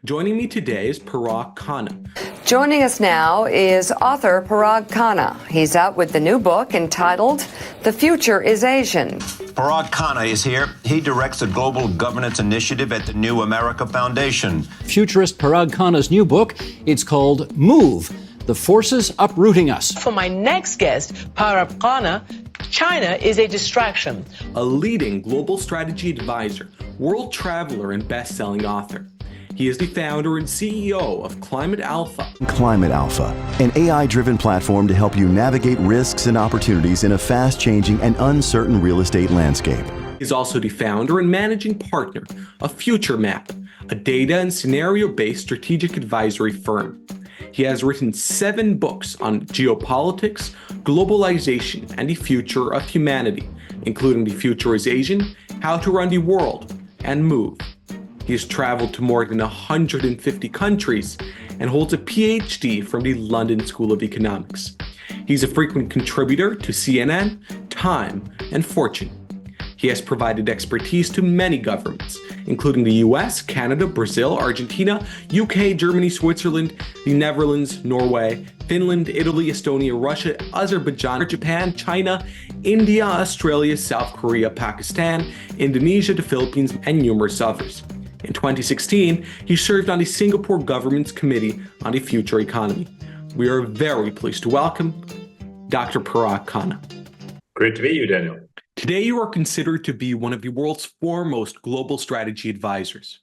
Joining me today is Parag Khanna. Joining us now is author Parag Khanna. He's out with the new book entitled The Future is Asian. Parag Khanna is here. He directs a global governance initiative at the New America Foundation. Futurist Parag Khanna's new book, it's called Move, The Forces Uprooting Us. For my next guest, Parag Khanna, China is a distraction. A leading global strategy advisor, world traveler, and best-selling author. He is the founder and CEO of Climate Alpha. Climate Alpha, an AI-driven platform to help you navigate risks and opportunities in a fast-changing and uncertain real estate landscape. He is also the founder and managing partner of FutureMap, a data and scenario-based strategic advisory firm. He has written 7 books on geopolitics, globalization, and the future of humanity, including The Future is Asian, How to Run the World, and Move. He has traveled to more than 150 countries and holds a PhD from the London School of Economics. He's a frequent contributor to CNN, Time, and Fortune. He has provided expertise to many governments, including the US, Canada, Brazil, Argentina, UK, Germany, Switzerland, the Netherlands, Norway, Finland, Italy, Estonia, Russia, Azerbaijan, Japan, China, India, Australia, South Korea, Pakistan, Indonesia, the Philippines, and numerous others. In 2016, he served on the Singapore government's Committee on the Future Economy. We are very pleased to welcome Dr. Parag Khanna. Great to meet you, Daniel. Today, you are considered to be one of the world's foremost global strategy advisors.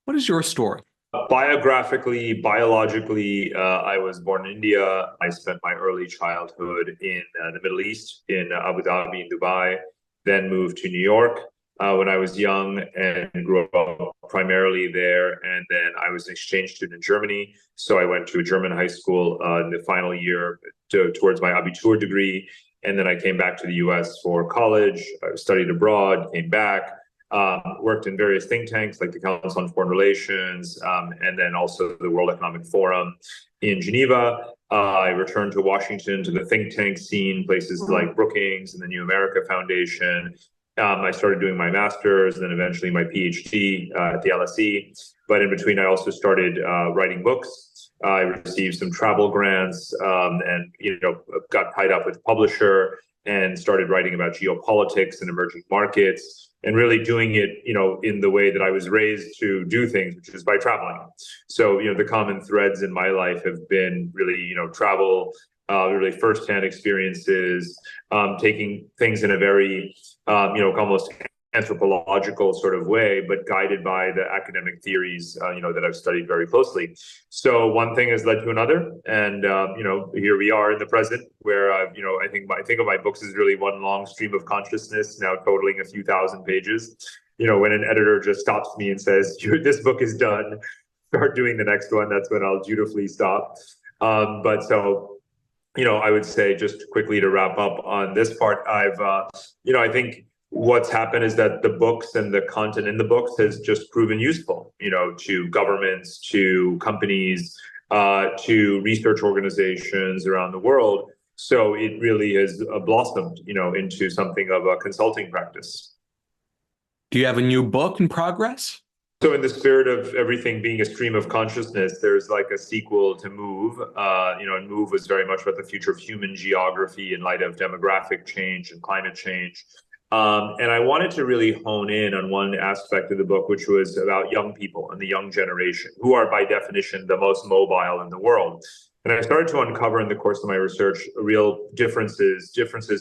What is your story? Biographically, biologically, I was born in India. I spent my early childhood in the Middle East, in Abu Dhabi, in Dubai, then moved to New York when I was young and grew up primarily there. And then I was an exchange student in Germany. So I went to a German high school in the final year towards my Abitur degree. And then I came back to the US for college, I studied abroad, came back, worked in various think tanks like the Council on Foreign Relations, and then also the World Economic Forum in Geneva. I returned to Washington to the think tank scene, places like Brookings and the New America Foundation. I started doing my master's and then eventually my PhD at the LSE. But in between, I also started writing books. I received some travel grants and got tied up with a publisher and started writing about geopolitics and emerging markets and really doing it, in the way that I was raised to do things, which is by traveling. So, the common threads in my life have been really, travel, really firsthand experiences, taking things in a very, almost anthropological sort of way, but guided by the academic theories, that I've studied very closely. So one thing has led to another, and here we are in the present, where I think of my books as really one long stream of consciousness, now totaling a few thousand pages. When an editor just stops me and says, "This book is done, start doing the next one," that's when I'll dutifully stop. I would say, just quickly to wrap up on this part, I think what's happened is that the books and the content in the books has just proven useful, to governments, to companies, to research organizations around the world. So it really has blossomed, into something of a consulting practice. Do you have a new book in progress? So in the spirit of everything being a stream of consciousness, there's like a sequel to Move, and Move was very much about the future of human geography in light of demographic change and climate change. And I wanted to really hone in on one aspect of the book, which was about young people and the young generation, who are by definition the most mobile in the world. And I started to uncover in the course of my research real differences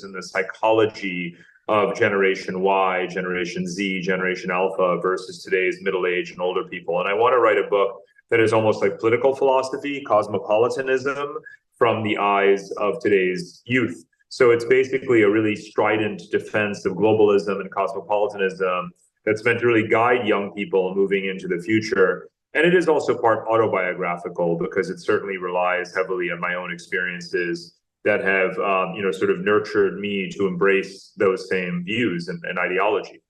in the psychology of Generation Y, Generation Z, Generation Alpha versus today's middle-aged and older people. And I want to write a book that is almost like political philosophy, cosmopolitanism, from the eyes of today's youth. So it's basically a really strident defense of globalism and cosmopolitanism that's meant to really guide young people moving into the future. And it is also part autobiographical, because it certainly relies heavily on my own experiences that have, sort of nurtured me to embrace those same views and ideology.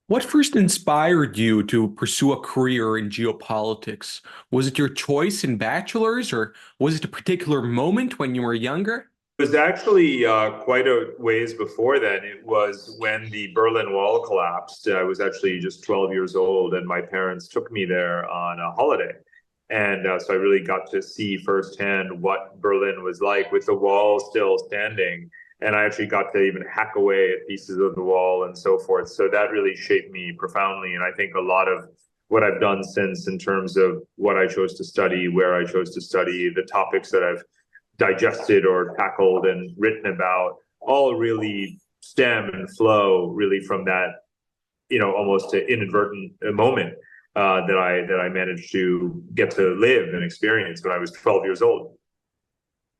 What first inspired you to pursue a career in geopolitics? Was it your choice in bachelor's, or was it a particular moment when you were younger? It was actually quite a ways before then. It was when the Berlin Wall collapsed. I was actually just 12 years old, and my parents took me there on a holiday. And so I really got to see firsthand what Berlin was like with the wall still standing. And I actually got to even hack away at pieces of the wall and so forth. So that really shaped me profoundly. And I think a lot of what I've done since in terms of what I chose to study, where I chose to study, the topics that I've digested or tackled and written about all really stem and flow really from that, almost an inadvertent moment that I managed to get to live and experience when I was 12 years old.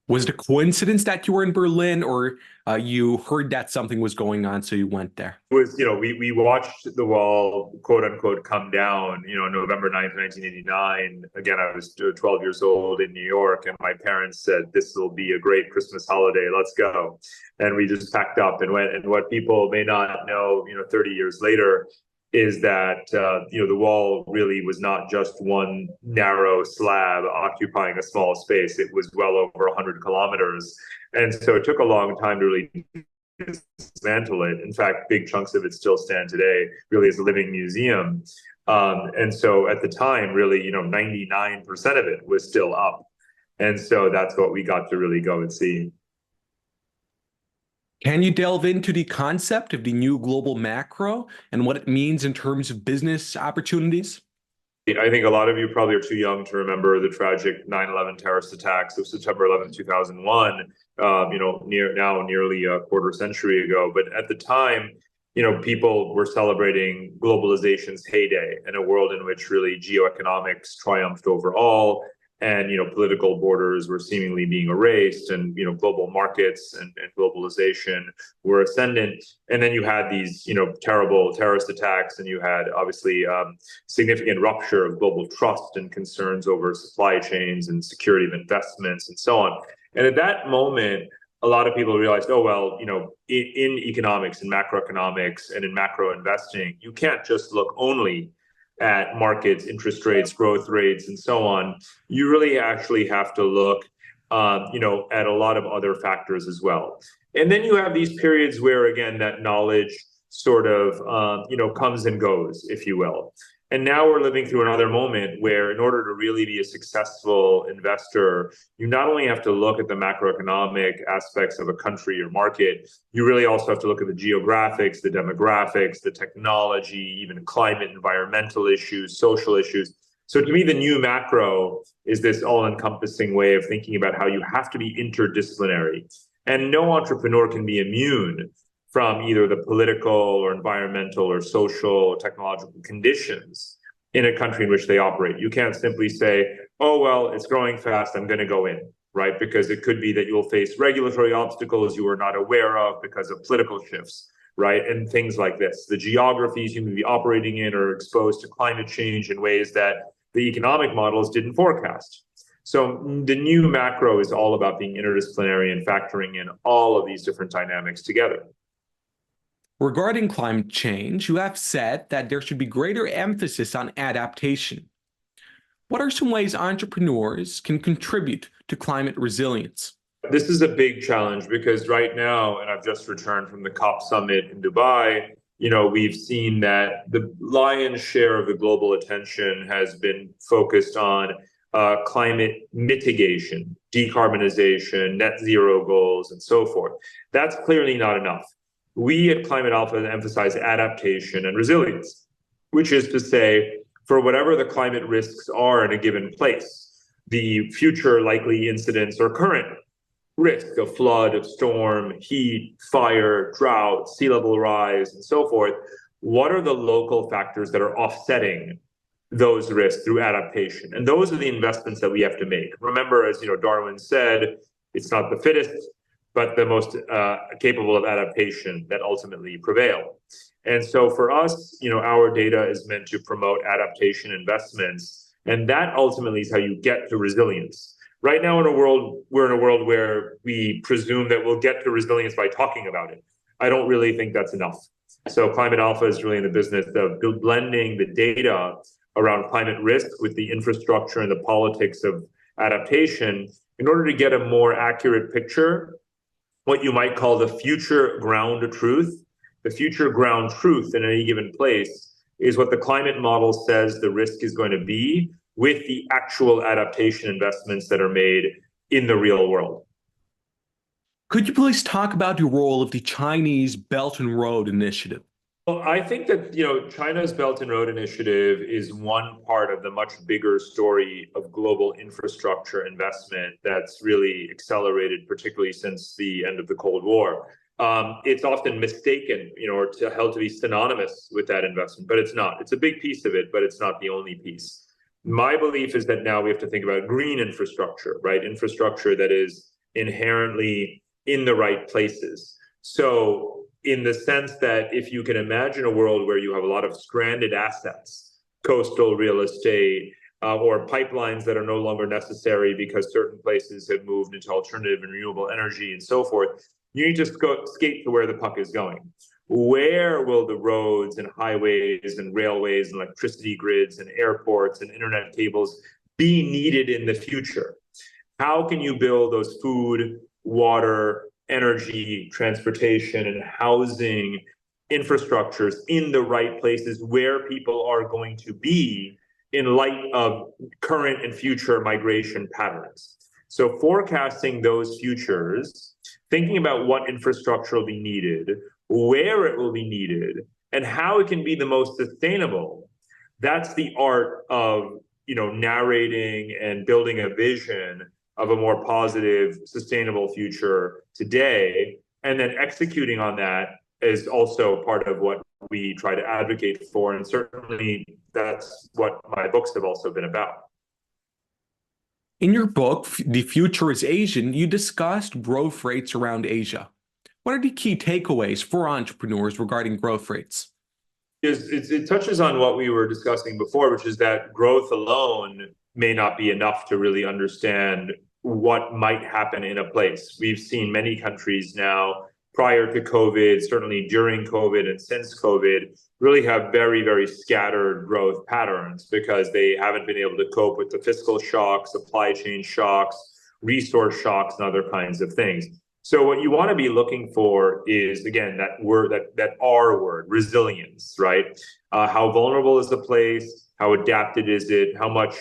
Was it a coincidence that you were in Berlin, or you heard that something was going on, so you went there? It was, we watched the wall, quote unquote, come down, November 9th, 1989. Again, I was 12 years old in New York, and my parents said, this will be a great Christmas holiday. Let's go. And we just packed up and went. And what people may not know, 30 years later, is that the wall really was not just one narrow slab occupying a small space. It was well over 100 kilometers, and so it took a long time to really dismantle it. In fact, big chunks of it still stand today, really as a living museum. And so at the time, really, 99% of it was still up, and so that's what we got to really go and see. Can you delve into the concept of the new global macro and what it means in terms of business opportunities? I think a lot of you probably are too young to remember the tragic 9/11 terrorist attacks of September 11th, 2001, nearly a quarter century ago. But at the time, people were celebrating globalization's heyday in a world in which really geoeconomics triumphed over all, and political borders were seemingly being erased, and global markets and globalization were ascendant. And then you had these terrible terrorist attacks, and you had obviously significant rupture of global trust and concerns over supply chains and security of investments and so on. And at that moment, a lot of people realized, oh well, in economics and macroeconomics and in macro investing, you can't just look only at markets, interest rates, growth rates, and so on. You really actually have to look, at a lot of other factors as well. And then you have these periods where, again, that knowledge sort of, comes and goes, if you will. And now we're living through another moment where, in order to really be a successful investor, you not only have to look at the macroeconomic aspects of a country or market, you really also have to look at the geographics, the demographics, the technology, even climate, environmental issues, social issues. So to me, the new macro is this all-encompassing way of thinking about how you have to be interdisciplinary. And no entrepreneur can be immune from either the political or environmental or social or technological conditions in a country in which they operate. You can't simply say, oh, well, it's growing fast, I'm going to go in, right? Because it could be that you'll face regulatory obstacles you are not aware of because of political shifts, right? And things like this. The geographies you may be operating in are exposed to climate change in ways that the economic models didn't forecast. So the new macro is all about being interdisciplinary and factoring in all of these different dynamics together. Regarding climate change, you have said that there should be greater emphasis on adaptation. What are some ways entrepreneurs can contribute to climate resilience? This is a big challenge because right now, and I've just returned from the COP summit in Dubai, we've seen that the lion's share of the global attention has been focused on climate mitigation, decarbonization, net zero goals, and so forth. That's clearly not enough. We at Climate Alpha emphasize adaptation and resilience, which is to say, for whatever the climate risks are in a given place, the future likely incidents or current risk of flood, of storm, heat, fire, drought, sea level rise, and so forth, what are the local factors that are offsetting those risks through adaptation? And those are the investments that we have to make. Remember, as Darwin said, it's not the fittest, but the most capable of adaptation that ultimately prevail. And so for us, our data is meant to promote adaptation investments, and that ultimately is how you get to resilience. Right now we're in a world where we presume that we'll get to resilience by talking about it. I don't really think that's enough. So Climate Alpha is really in the business of blending the data around climate risk with the infrastructure and the politics of adaptation in order to get a more accurate picture what you might call the future ground truth. The future ground truth in any given place is what the climate model says the risk is going to be with the actual adaptation investments that are made in the real world. Could you please talk about your role of the Chinese Belt and Road Initiative? Well, I think that, China's Belt and Road Initiative is one part of the much bigger story of global infrastructure investment that's really accelerated, particularly since the end of the Cold War. It's often mistaken, or held to be synonymous with that investment, but it's not. It's a big piece of it, but it's not the only piece. My belief is that now we have to think about green infrastructure, right? Infrastructure that is inherently in the right places. So in the sense that if you can imagine a world where you have a lot of stranded assets, coastal real estate, or pipelines that are no longer necessary because certain places have moved into alternative and renewable energy and so forth, you need to skate to where the puck is going. Where will the roads and highways and railways and electricity grids and airports and internet cables be needed in the future? How can you build those food, water, energy, transportation, and housing infrastructures in the right places where people are going to be in light of current and future migration patterns? So forecasting those futures, thinking about what infrastructure will be needed, where it will be needed, and how it can be the most sustainable, that's the art of, narrating and building a vision of a more positive, sustainable future today. And then executing on that is also part of what we try to advocate for. And certainly that's what my books have also been about. In your book, The Future is Asian, you discussed growth rates around Asia. What are the key takeaways for entrepreneurs regarding growth rates? It touches on what we were discussing before, which is that growth alone may not be enough to really understand what might happen in a place. We've seen many countries now, prior to COVID, certainly during COVID and since COVID, really have very, very scattered growth patterns because they haven't been able to cope with the fiscal shocks, supply chain shocks, resource shocks, and other kinds of things. So what you want to be looking for is, again, that word, that R word, resilience, right? How vulnerable is the place? How adapted is it? How much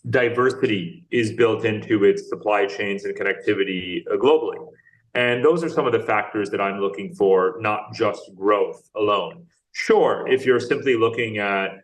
diversity is built into its supply chains and connectivity globally? And those are some of the factors that I'm looking for, not just growth alone. Sure, if you're simply looking at,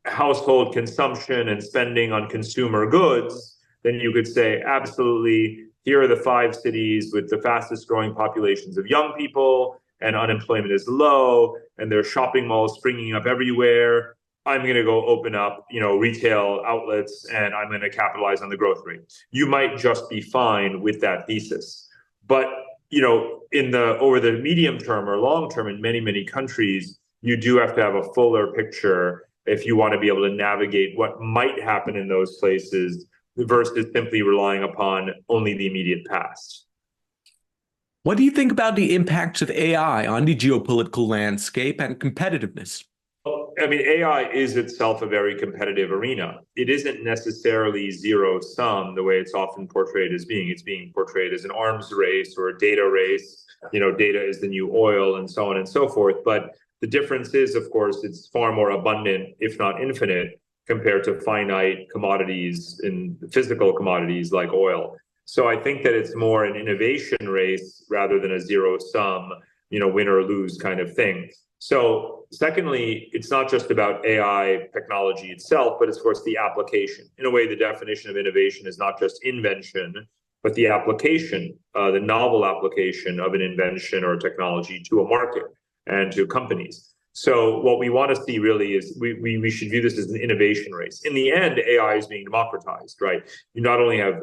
household consumption and spending on consumer goods, then you could say, absolutely, here are the 5 cities with the fastest growing populations of young people, and unemployment is low, and there are shopping malls springing up everywhere. I'm going to go open up, retail outlets, and I'm going to capitalize on the growth rate. You might just be fine with that thesis. But, over the medium term or long term in many, many countries, you do have to have a fuller picture if you want to be able to navigate what might happen in those places versus simply relying upon only the immediate past. What do you think about the impacts of AI on the geopolitical landscape and competitiveness? AI is itself a very competitive arena. It isn't necessarily zero sum the way it's often portrayed as being. It's being portrayed as an arms race or a data race. Data is the new oil and so on and so forth. But the difference is, of course, it's far more abundant, if not infinite, compared to finite commodities in physical commodities like oil. So I think that it's more an innovation race rather than a zero sum, win or lose kind of thing. So secondly, it's not just about AI technology itself, but it's, of course, the application. In a way, the definition of innovation is not just invention, but the application, the novel application of an invention or technology to a market and to companies. So what we want to see really is we should view this as an innovation race. In the end, AI is being democratized, right? You not only have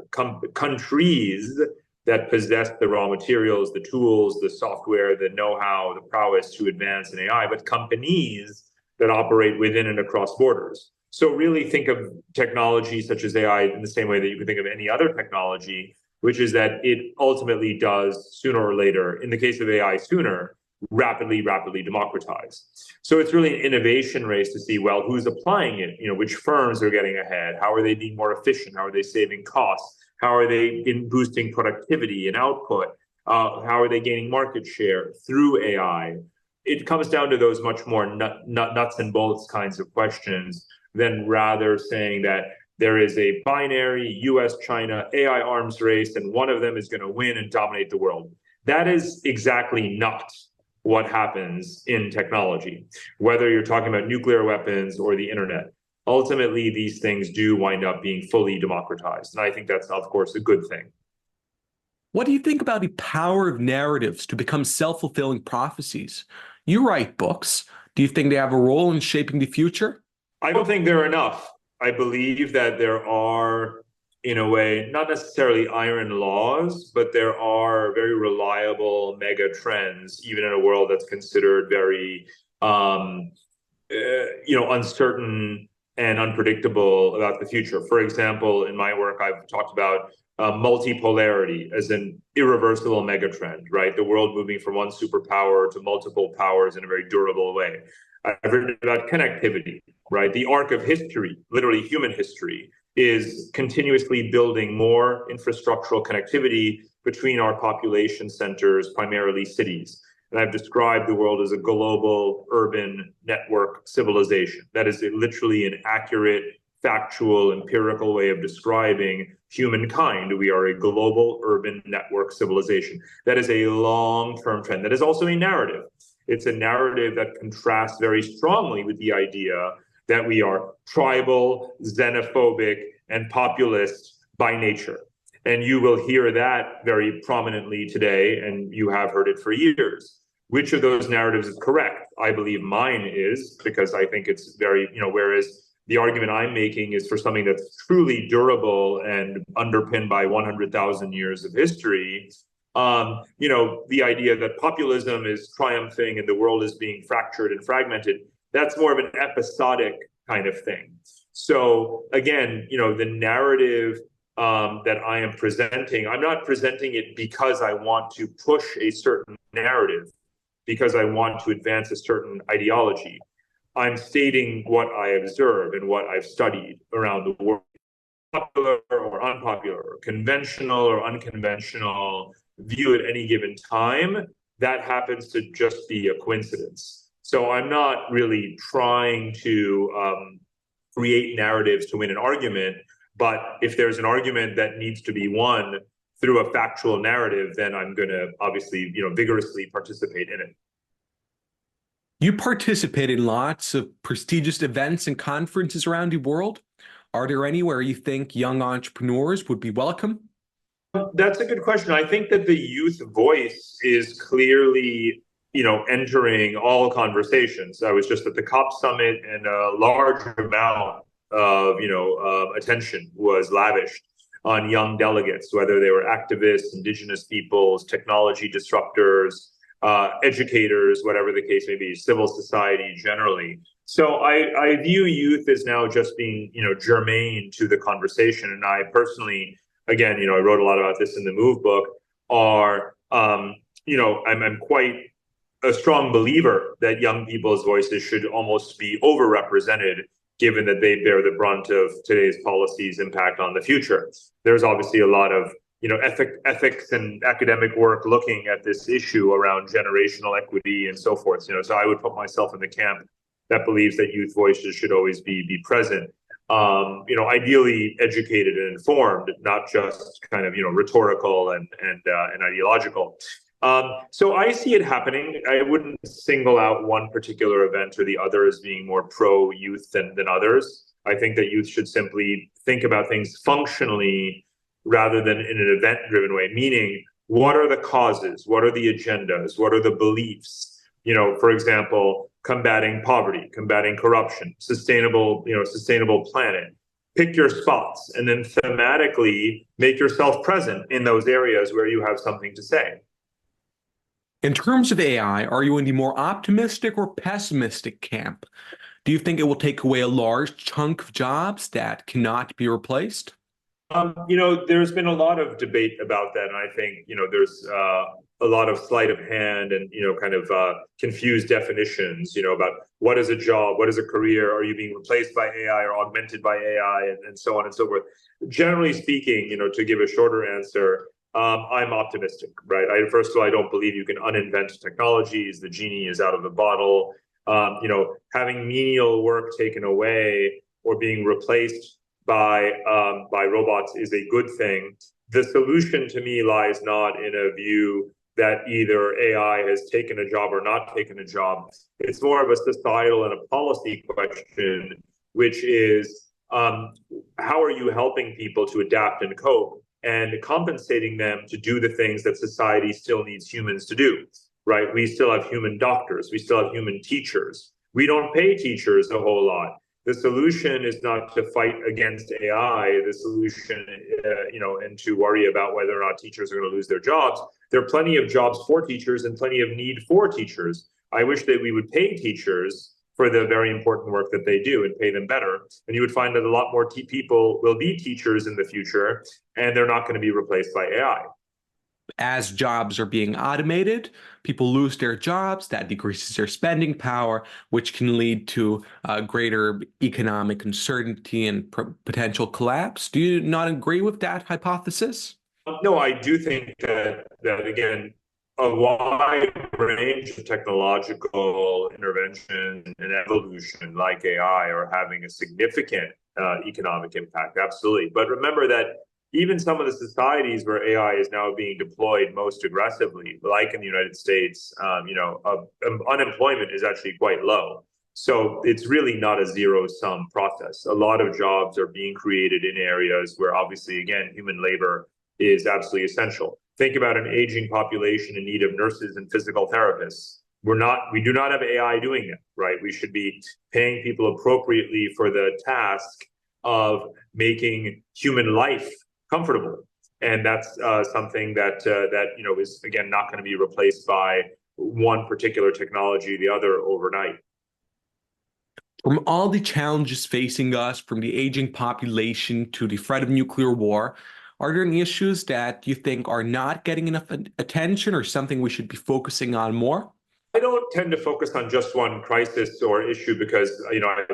countries that possess the raw materials, the tools, the software, the know-how, the prowess to advance in AI, but companies that operate within and across borders. So really think of technology such as AI in the same way that you can think of any other technology, which is that it ultimately does sooner or later, in the case of AI sooner, rapidly democratize. So it's really an innovation race to see, well, who's applying it? Which firms are getting ahead? How are they being more efficient? How are they saving costs? How are they in boosting productivity and output? How are they gaining market share through AI? It comes down to those much more nuts and bolts kinds of questions than rather saying that there is a binary US-China AI arms race and one of them is going to win and dominate the world. That is exactly not what happens in technology, whether you're talking about nuclear weapons or the internet. Ultimately, these things do wind up being fully democratized. And I think that's, of course, a good thing. What do you think about the power of narratives to become self-fulfilling prophecies? You write books. Do you think they have a role in shaping the future? I don't think there are enough. I believe that there are, in a way, not necessarily iron laws, but there are very reliable mega trends, even in a world that's considered very, uncertain and unpredictable about the future. For example, in my work, I've talked about multipolarity as an irreversible megatrend, right? The world moving from one superpower to multiple powers in a very durable way. I've written about connectivity, right? The arc of history, literally human history, is continuously building more infrastructural connectivity between our population centers, primarily cities. And I've described the world as a global urban network civilization. That is literally an accurate, factual, empirical way of describing humankind. We are a global urban network civilization. That is a long-term trend. That is also a narrative. It's a narrative that contrasts very strongly with the idea that we are tribal, xenophobic, and populist by nature. And you will hear that very prominently today, and you have heard it for years. Which of those narratives is correct? I believe mine is, because I think it's very, whereas the argument I'm making is for something that's truly durable and underpinned by 100,000 years of history. The idea that populism is triumphing and the world is being fractured and fragmented, that's more of an episodic kind of thing. So again, the narrative that I am presenting, I'm not presenting it because I want to push a certain narrative, because I want to advance a certain ideology. I'm stating what I observe and what I've studied around the world, popular or unpopular, or conventional or unconventional view at any given time. That happens to just be a coincidence. So I'm not really trying to create narratives to win an argument, but if there's an argument that needs to be won through a factual narrative, then I'm going to obviously, vigorously participate in it. You participate in lots of prestigious events and conferences around the world. Are there any where you think young entrepreneurs would be welcome? That's a good question. I think that the youth voice is clearly, entering all conversations. I was just at the COP summit, and a large amount of, attention was lavished on young delegates, whether they were activists, indigenous peoples, technology disruptors, educators, whatever the case may be, civil society generally. So I view youth as now just being, germane to the conversation. And I personally, again, I wrote a lot about this in the Move book, I'm quite a strong believer that young people's voices should almost be overrepresented, given that they bear the brunt of today's policies' impact on the future. There's obviously a lot of ethics and academic work looking at this issue around generational equity and so forth. So I would put myself in the camp that believes that youth voices should always be present. Ideally educated and informed, not just kind of rhetorical and ideological. So I see it happening. I wouldn't single out one particular event or the other as being more pro-youth than others. I think that youth should simply think about things functionally rather than in an event-driven way, meaning what are the causes, what are the agendas, what are the beliefs? For example, combating poverty, combating corruption, sustainable planet. Pick your spots and then thematically make yourself present in those areas where you have something to say. In terms of AI, are you in the more optimistic or pessimistic camp? Do you think it will take away a large chunk of jobs that cannot be replaced? There's been a lot of debate about that, and I think there's a lot of sleight of hand and, kind of confused definitions, about what is a job, what is a career, are you being replaced by AI or augmented by AI, and so on and so forth. Generally speaking, to give a shorter answer, I'm optimistic, right? First of all, I don't believe you can uninvent technologies. The genie is out of the bottle. Having menial work taken away or being replaced by robots is a good thing. The solution to me lies not in a view that either AI has taken a job or not taken a job. It's more of a societal and a policy question, which is how are you helping people to adapt and cope and compensating them to do the things that society still needs humans to do, right? We still have human doctors. We still have human teachers. We don't pay teachers a whole lot. The solution is not to fight against AI. The solution, and to worry about whether or not teachers are going to lose their jobs. There are plenty of jobs for teachers and plenty of need for teachers. I wish that we would pay teachers for the very important work that they do and pay them better. And you would find that a lot more people will be teachers in the future, and they're not going to be replaced by AI. As jobs are being automated, people lose their jobs. That decreases their spending power, which can lead to greater economic uncertainty and potential collapse. Do you not agree with that hypothesis? No, I do think that again, a wide range of technological intervention and evolution like AI are having a significant economic impact. Absolutely. But remember that even some of the societies where AI is now being deployed most aggressively, like in the United States, unemployment is actually quite low. So it's really not a zero-sum process. A lot of jobs are being created in areas where obviously, again, human labor is absolutely essential. Think about an aging population in need of nurses and physical therapists. We do not have AI doing that, right? We should be paying people appropriately for the task of making human life comfortable, and that's something that is again not going to be replaced by one particular technology, the other overnight. From all the challenges facing us, from the aging population to the threat of nuclear war, are there any issues that you think are not getting enough attention or something we should be focusing on more? I don't tend to focus on just one crisis or issue because I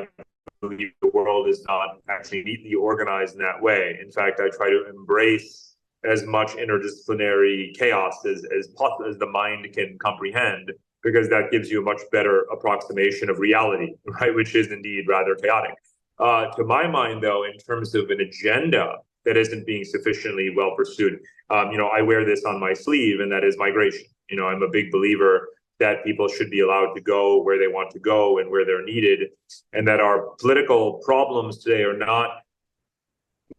believe the world is not actually neatly organized in that way. In fact, I try to embrace as much interdisciplinary chaos as the mind can comprehend, because that gives you a much better approximation of reality, right? Which is indeed rather chaotic. To my mind, though, in terms of an agenda that isn't being sufficiently well pursued, I wear this on my sleeve, and that is migration. I'm a big believer that people should be allowed to go where they want to go and where they're needed, and that our political problems today are not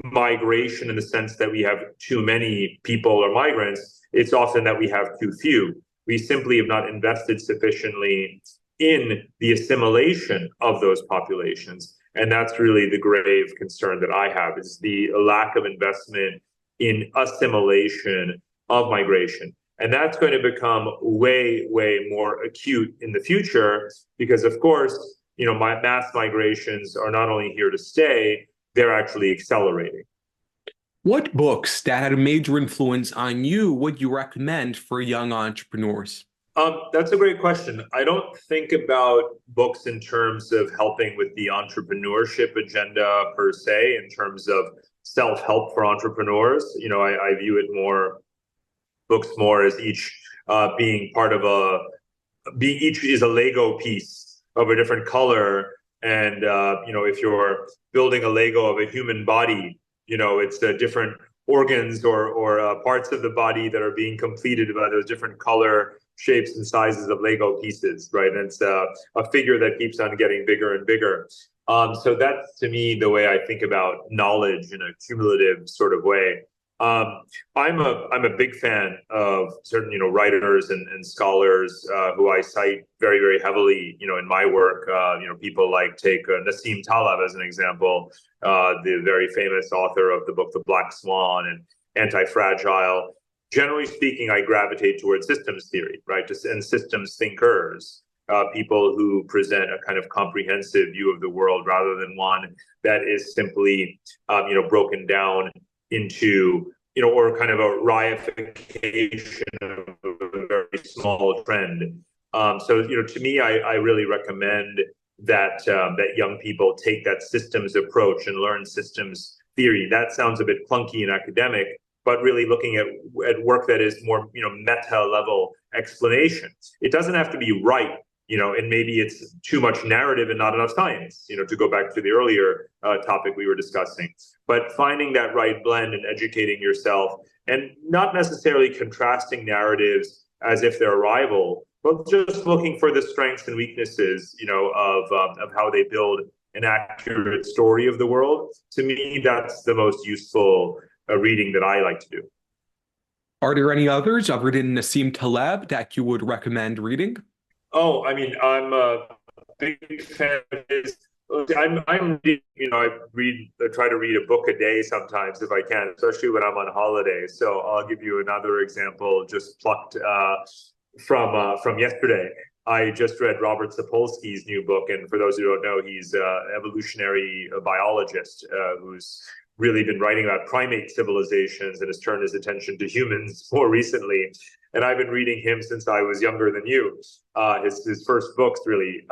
migration in the sense that we have too many people or migrants. It's often that we have too few. We simply have not invested sufficiently in the assimilation of those populations. And that's really the grave concern that I have, is the lack of investment in assimilation of migration. And that's going to become way, way more acute in the future because, of course, mass migrations are not only here to stay, they're actually accelerating. What books that had a major influence on you would you recommend for young entrepreneurs? That's a great question. I don't think about books in terms of helping with the entrepreneurship agenda per se, in terms of self-help for entrepreneurs. I view it books more as each being part of each is a Lego piece of a different color. And, if you're building a Lego of a human body, it's the different organs or parts of the body that are being completed by those different color, shapes, and sizes of Lego pieces, right? And it's a figure that keeps on getting bigger and bigger. So that's, to me, the way I think about knowledge in a cumulative sort of way. I'm a big fan of certain writers and scholars who I cite very, very heavily in my work. People like take Nassim Taleb as an example, the very famous author of the book The Black Swan and Anti-Fragile. Generally speaking, I gravitate towards systems theory, right? And systems thinkers, people who present a kind of comprehensive view of the world rather than one that is simply broken down into, or kind of a reification of small trend. So, to me, I really recommend that young people take that systems approach and learn systems theory. That sounds a bit clunky and academic, but really looking at work that is more, meta level explanation. It doesn't have to be right, and maybe it's too much narrative and not enough science, to go back to the earlier topic we were discussing. But finding that right blend and educating yourself, and not necessarily contrasting narratives as if they're a rival, but just looking for the strengths and weaknesses, of how they build an accurate story of the world. To me, that's the most useful reading that I like to do. Are there any others other than Nassim Taleb that you would recommend reading? Oh, I mean, I'm a big fan of his. I'm I try to read a book a day sometimes if I can, especially when I'm on holiday. So I'll give you another example, just plucked from yesterday. I just read Robert Sapolsky's new book, and for those who don't know, he's an evolutionary biologist who's really been writing about primate civilizations and has turned his attention to humans more recently. And I've been reading him since I was younger than you, his first books, really.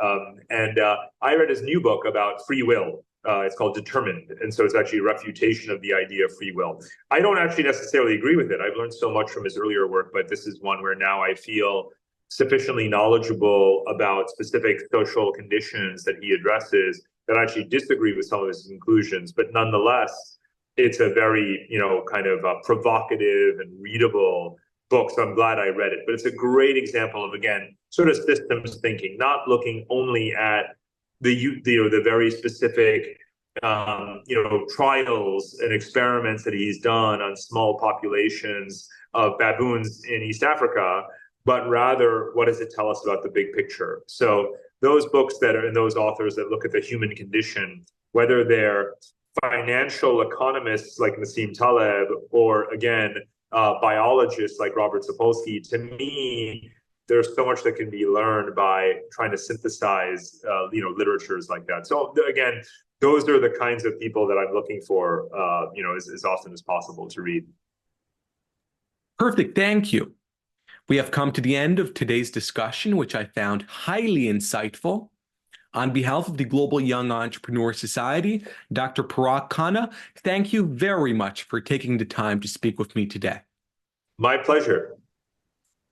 And I read his new book about free will. It's called Determined. And so it's actually a refutation of the idea of free will. I don't actually necessarily agree with it. I've learned so much from his earlier work, but this is one where now I feel sufficiently knowledgeable about specific social conditions that he addresses that I actually disagree with some of his conclusions. But nonetheless, it's a very, kind of provocative and readable book. So I'm glad I read it. But it's a great example of, again, sort of systems thinking, not looking only at the very specific, trials and experiments that he's done on small populations of baboons in East Africa, but rather, what does it tell us about the big picture? So those books that are in those authors that look at the human condition, whether they're financial economists like Nassim Taleb, or again, biologists like Robert Sapolsky, to me, there's so much that can be learned by trying to synthesize, literatures like that. So again, those are the kinds of people that I'm looking for, as often as possible to read. Perfect. Thank you. We have come to the end of today's discussion, which I found highly insightful. On behalf of the Global Young Entrepreneur Society, Dr. Parag Khanna, thank you very much for taking the time to speak with me today. My pleasure.